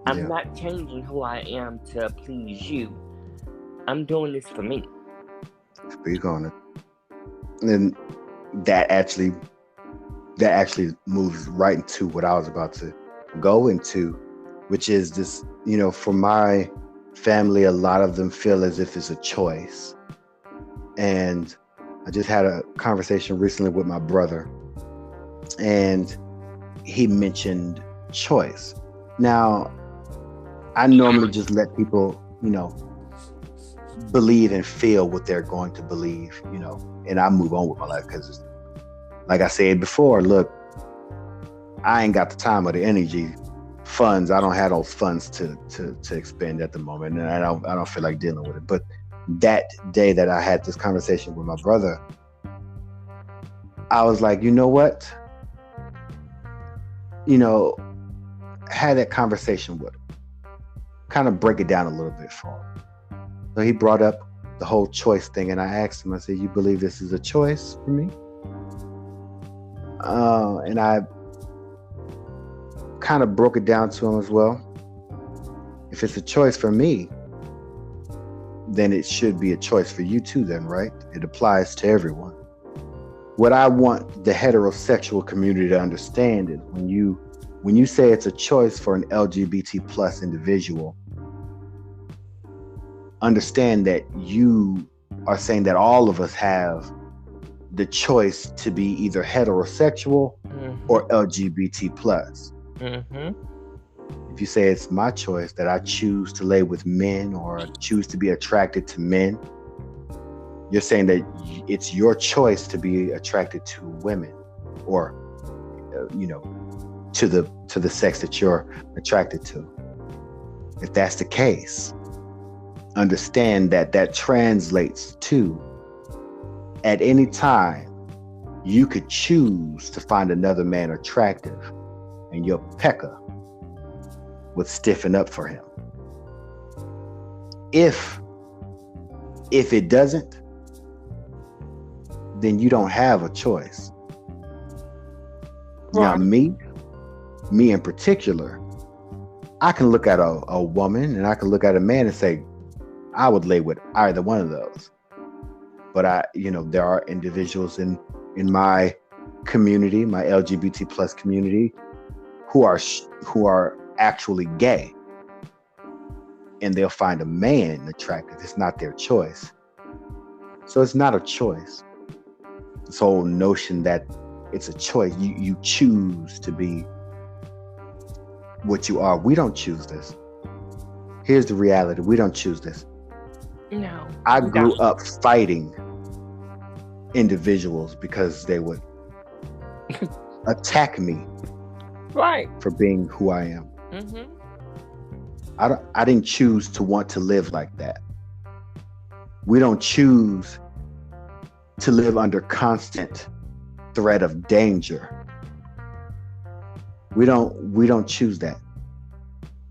I'm not changing who I am to please you. I'm doing this for me. Speak on it. And that actually moves right into what I was about to go into, which is this, you know, for my family, a lot of them feel as if it's a choice. And I just had a conversation recently with my brother, and he mentioned choice. Now, I normally just let people, you know, believe and feel what they're going to believe, you know, and I move on with my life because, like I said before, look, I ain't got the time or the energy, funds. I don't have those funds to expend at the moment, and I don't feel like dealing with it. But that day that I had this conversation with my brother, I was like, you know what? You know, had that conversation with him, kind of break it down a little bit for him. So he brought up the whole choice thing, and I asked him, I said, you believe this is a choice for me? And I kind of broke it down to him as well. If it's a choice for me, then it should be a choice for you too, then, right? It applies to everyone. What I want the heterosexual community to understand is when you say it's a choice for an LGBT plus individual, understand that you are saying that all of us have the choice to be either heterosexual or LGBT plus. If you say it's my choice that I choose to lay with men or choose to be attracted to men, you're saying that it's your choice to be attracted to women, or to the sex that you're attracted to. If that's the case, understand that translates to, at any time you could choose to find another man attractive, and your pecker would stiffen up for him. If it doesn't, then you don't have a choice. Right. Now, me in particular, I can look at a woman and I can look at a man and say, I would lay with either one of those. But there are individuals in my community, my LGBT plus community, who are actually gay, and they'll find a man attractive. It's not their choice. So it's not a choice. This whole notion that it's a choice, you choose to be what you are. We don't choose this. Here's the reality. We don't choose this. No. I grew up fighting individuals because they would attack me, right, for being who I am. Mm-hmm. I didn't choose to want to live like that. We don't choose to live under constant threat of danger. We don't choose that.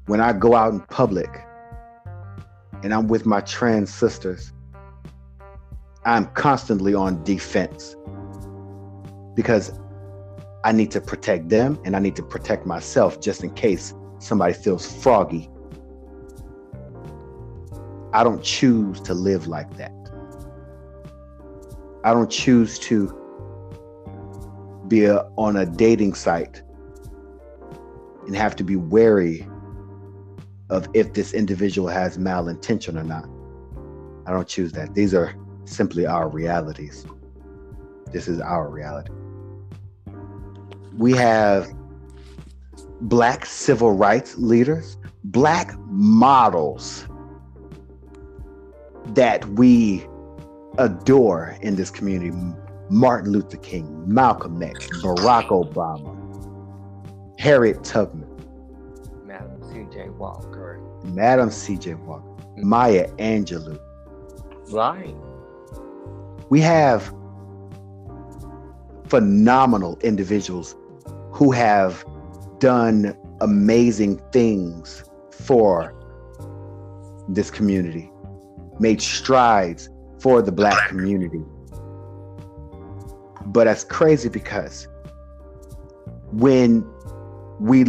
When I go out in public and I'm with my trans sisters, I'm constantly on defense because I need to protect them and I need to protect myself just in case somebody feels froggy. I don't choose to live like that. I don't choose to be on a dating site and have to be wary of if this individual has malintention or not. I don't choose that. These are simply our realities. This is our reality. We have Black civil rights leaders, Black models that we adore in this community. Martin Luther King, Malcolm X, Barack Obama, Harriet Tubman, Madam C.J. Walker, Maya Angelou. Right. We have phenomenal individuals who have done amazing things for this community, made strides for the Black community. But that's crazy because when we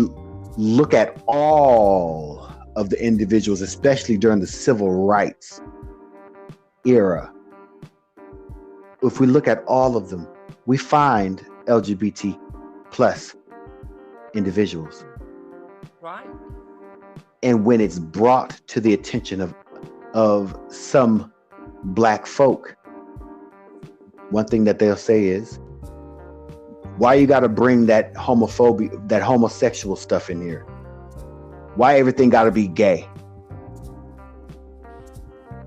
look at all of the individuals, especially during the civil rights era, if we look at all of them, we find LGBT plus individuals. Right. And when it's brought to the attention of some Black folk, one thing that they'll say is, why you got to bring that homophobia, that homosexual stuff in here? Why everything got to be gay?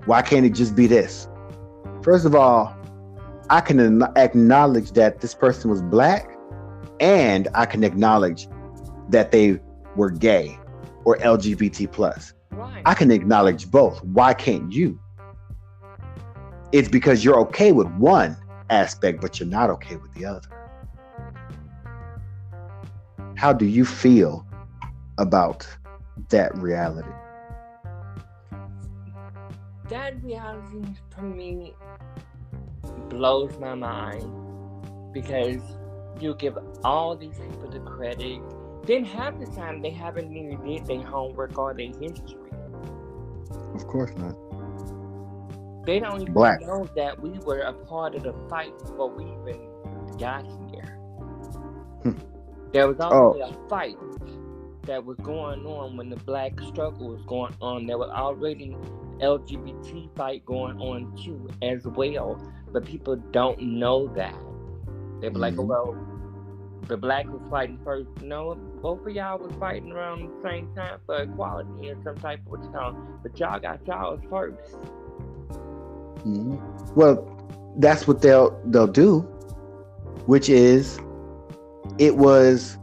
Why can't it just be this? First of all, I can acknowledge that this person was Black, and I can acknowledge that they were gay or LGBT plus. Right. I can acknowledge both. Why can't you? It's because you're okay with one aspect, but you're not okay with the other. How do you feel about that reality? That reality for me blows my mind, because you give all these people the credit, then half the time they haven't even did their homework or their history. Of course not. They don't even Black. know that we were a part of the fight before we even got here. There was already a fight that was going on when the black struggle was going on. There was already LGBT fight going on too as well, but people don't know that. They be like, well, the black was fighting first. No, both of y'all was fighting around the same time for equality and some type of town, but y'all got y'all first. Well, that's what they'll do, which is it was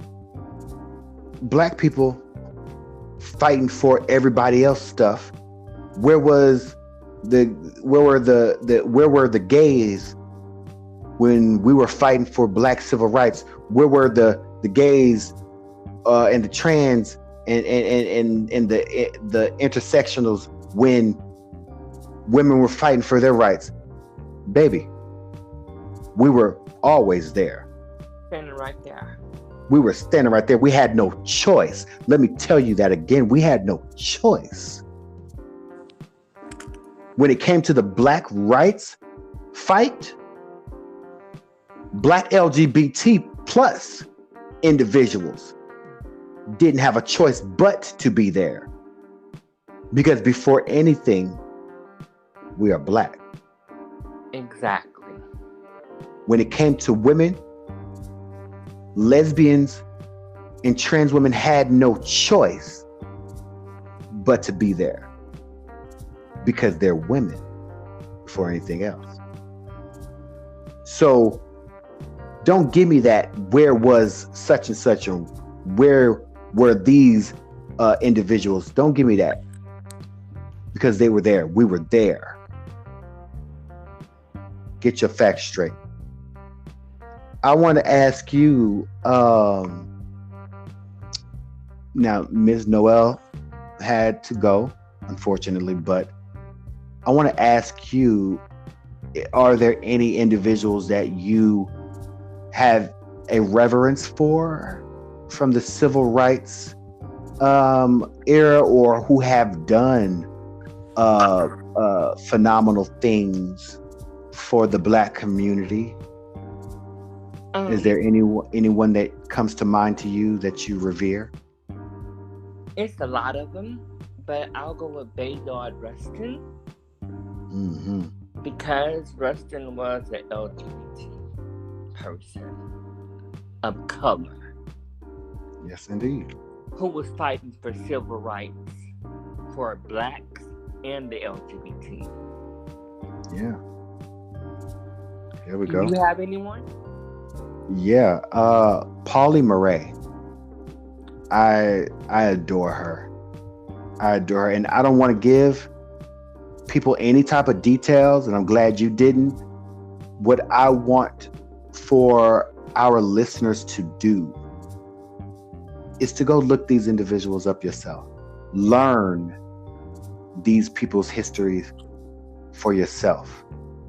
black people fighting for everybody else stuff. Where were the gays when we were fighting for black civil rights? Where were the gays and the trans and the intersectionals when women were fighting for their rights? Baby, we were always there. Standing right there. We were standing right there. We had no choice. Let me tell you that again. We had no choice. When it came to the black rights fight, black LGBT plus individuals didn't have a choice but to be there. Because before anything, we are black. Exactly. When it came to women, lesbians and trans women had no choice but to be there because they're women before anything else. So don't give me that where was such and such or where were these individuals. Don't give me that, because they were there. We were there. Get your facts straight. I want to ask you, now Ms. Noel had to go, unfortunately, but I want to ask you, are there any individuals that you have a reverence for from the civil rights era, or who have done phenomenal things for the black community? Is there anyone that comes to mind to you that you revere? It's a lot of them, but I'll go with Bayard Rustin. Because Rustin was an LGBT person of color. Yes, indeed. Who was fighting for civil rights for blacks and the LGBT. Yeah. Here we go. Do you have anyone? Yeah, Pauli Murray. I adore her. And I don't want to give people any type of details, and I'm glad you didn't. What I want for our listeners to do is to go look these individuals up yourself. Learn these people's histories for yourself,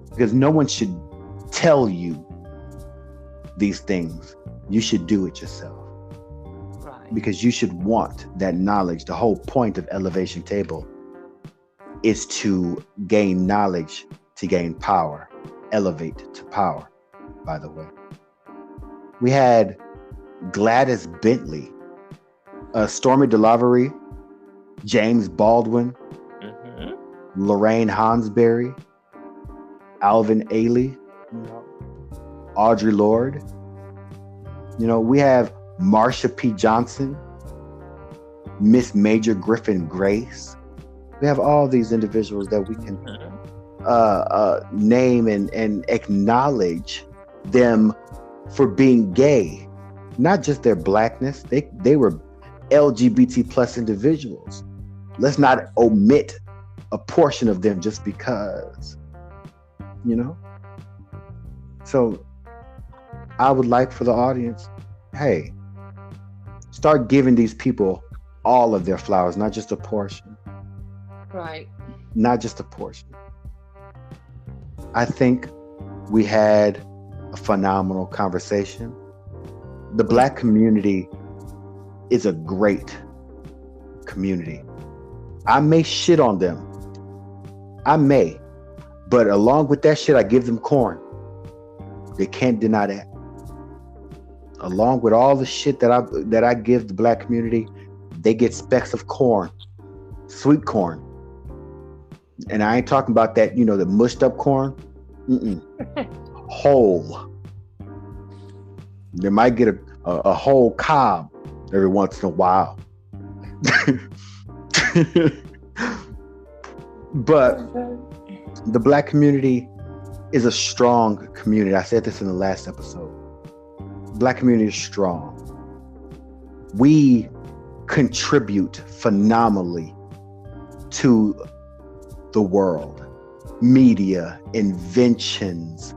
because no one should tell you these things. You should do it yourself. Right. Because you should want that knowledge. The whole point of Elevation Table is to gain knowledge, to gain power. Elevate to power, by the way. We had Gladys Bentley, Stormy DeLavery, James Baldwin, Lorraine Hansberry, Alvin Ailey, Audre Lorde. We have Marsha P. Johnson, Miss Major Griffin Grace. We have all these individuals that we can name and acknowledge them for being gay, not just their blackness. They were LGBT plus individuals. Let's not omit a portion of them just because, So I would like for the audience, hey, start giving these people all of their flowers, not just a portion. Right. Not just a portion. I think we had a phenomenal conversation. The black community is a great community. I may shit on them. I may. But along with that shit, I give them corn. They can't deny that. Along with all the shit that I give the black community, they get specks of corn, sweet corn. And I ain't talking about that, the mushed up corn. Whole. They might get a whole cob every once in a while. But the black community is a strong community. I said this in the last episode. Black community is strong. We contribute phenomenally to the world. Media, inventions.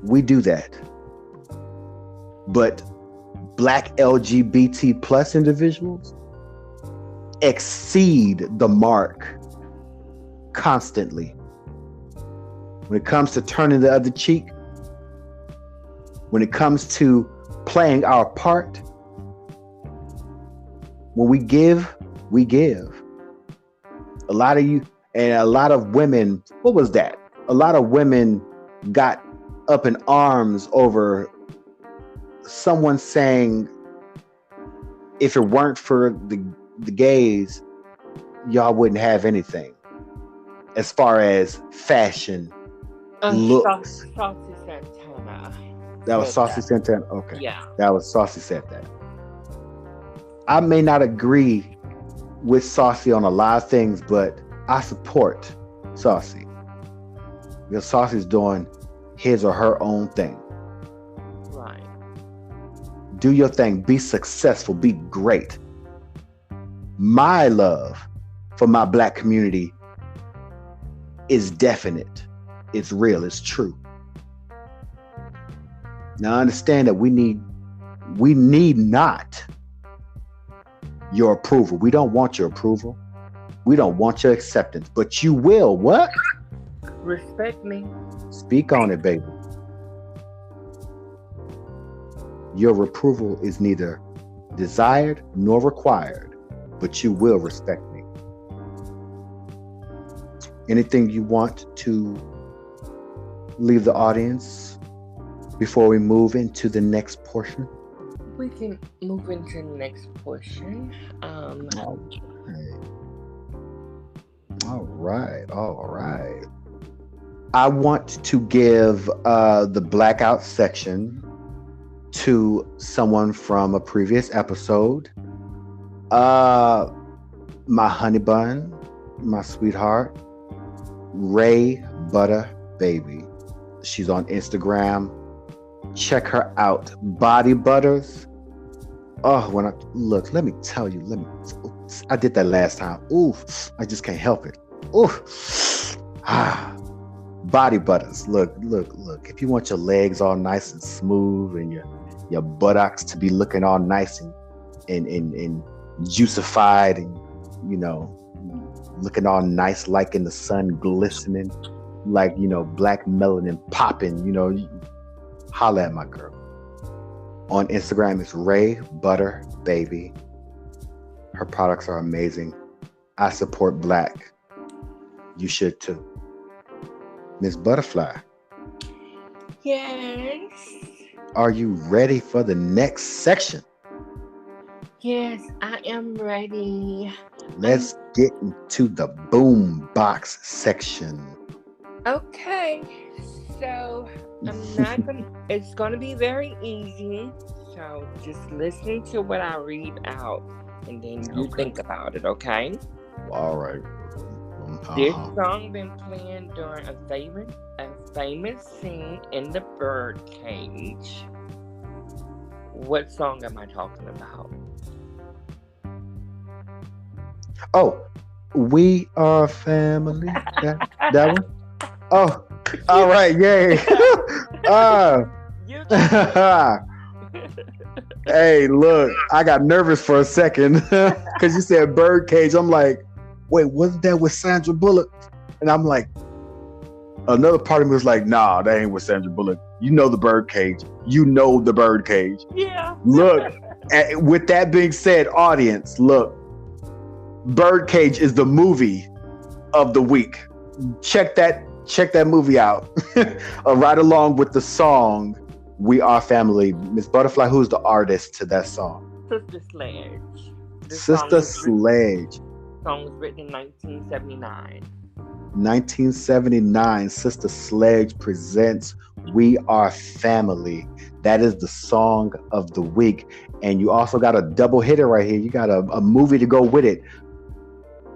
We do that. But black LGBT plus individuals exceed the mark constantly. When it comes to turning the other cheek, when it comes to playing our part, when we give, we give. A lot of you and a lot of women, what was that? A lot of women got up in arms over someone saying, if it weren't for the gays, y'all wouldn't have anything. As far as fashion, looks. Saucy Santana. That was Saucy Santana? Okay. Yeah. That was Saucy said that. I may not agree with Saucy on a lot of things, but I support Saucy. Because Saucy's doing his or her own thing. Right. Do your thing. Be successful. Be great. My love for my black community is definite. It's real. It's true. Now understand that we need not your approval. We don't want your approval. We don't want your acceptance. But you will what? Respect me. Speak on it, baby. Your approval is neither desired nor required, but you will respect me. Anything you want to leave the audience before we move into the next portion? We can move into the next portion. All right. I want to give the blackout section to someone from a previous episode. My honey bun, my sweetheart, Ray Butter Baby. She's on Instagram. Check her out. Body Butters. Oh, let me tell you, I did that last time. Ooh, I just can't help it. Ooh. Body Butters. Look. If you want your legs all nice and smooth and your buttocks to be looking all nice and juicified and, looking all nice like in the sun, glistening, like, black melanin popping, holla at my girl. On Instagram, it's Ray Butter Baby. Her products are amazing. I support black. You should too. Miss Butterfly. Yes. Are you ready for the next section? Yes, I am ready. Let's get into the boom box section. Okay, so it's gonna be very easy. So just listen to what I read out and then you think about it, okay? All right. This song been playing during a famous scene in the birdcage. What song am I talking about? Oh, We Are Family. That one? Oh, all right, yay. Hey, look, I got nervous for a second because you said birdcage. I'm like, wait, wasn't that with Sandra Bullock? And I'm like, another part of me was like, nah, that ain't with Sandra Bullock. You know the birdcage. Yeah. Look, with that being said, audience, look, Birdcage is the movie of the week. Check that check that movie out. Right along with the song "We Are Family." Miss Butterfly, who's the artist to that song? Sister Sledge. Sister Sledge. The song was written in 1979. 1979, Sister Sledge presents "We Are Family." That is the song of the week. And you also got a double hitter right here. You got a movie to go with it.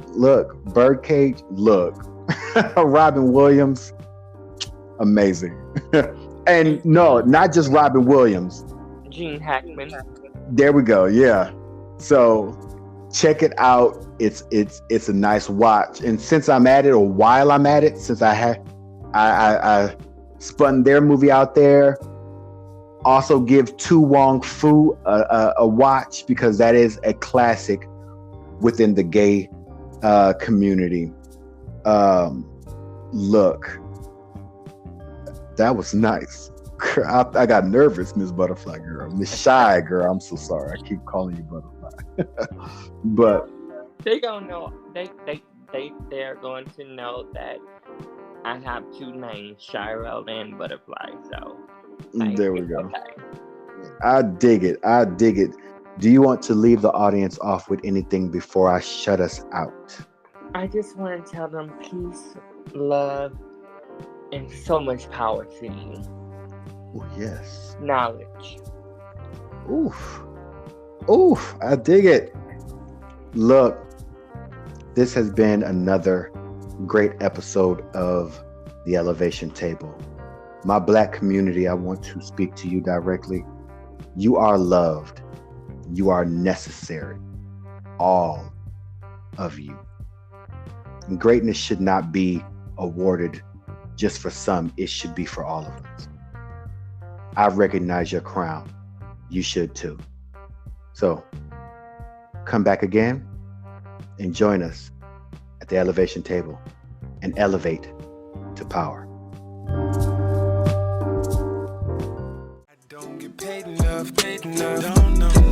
Look, Birdcage, look. Robin Williams, amazing. And no, not just Robin Williams. Gene Hackman. There we go. Yeah. So check it out. It's a nice watch. And since I'm at it, or while I'm at it, since I spun their movie out there, also give Tu Wong Fu a watch, because that is a classic within the gay community. Look, that was nice. I got nervous, Miss Butterfly girl, Miss Shy girl. I'm so sorry. I keep calling you Butterfly. But They gonna know. They're going to know that I have two names, Shirel and Butterfly. So there we go. Okay. I dig it. Do you want to leave the audience off with anything before I shut us out? I just want to tell them peace, love, and so much power to you. Oh, yes. Knowledge. Oof. I dig it. Look, this has been another great episode of The Elevation Table. My Black community, I want to speak to you directly. You are loved. You are necessary. All of you. And greatness should not be awarded just for some. It should be for all of us. I recognize your crown. You should too. So, come back again and join us at the Elevation Table and elevate to power. I don't get paid enough, don't know.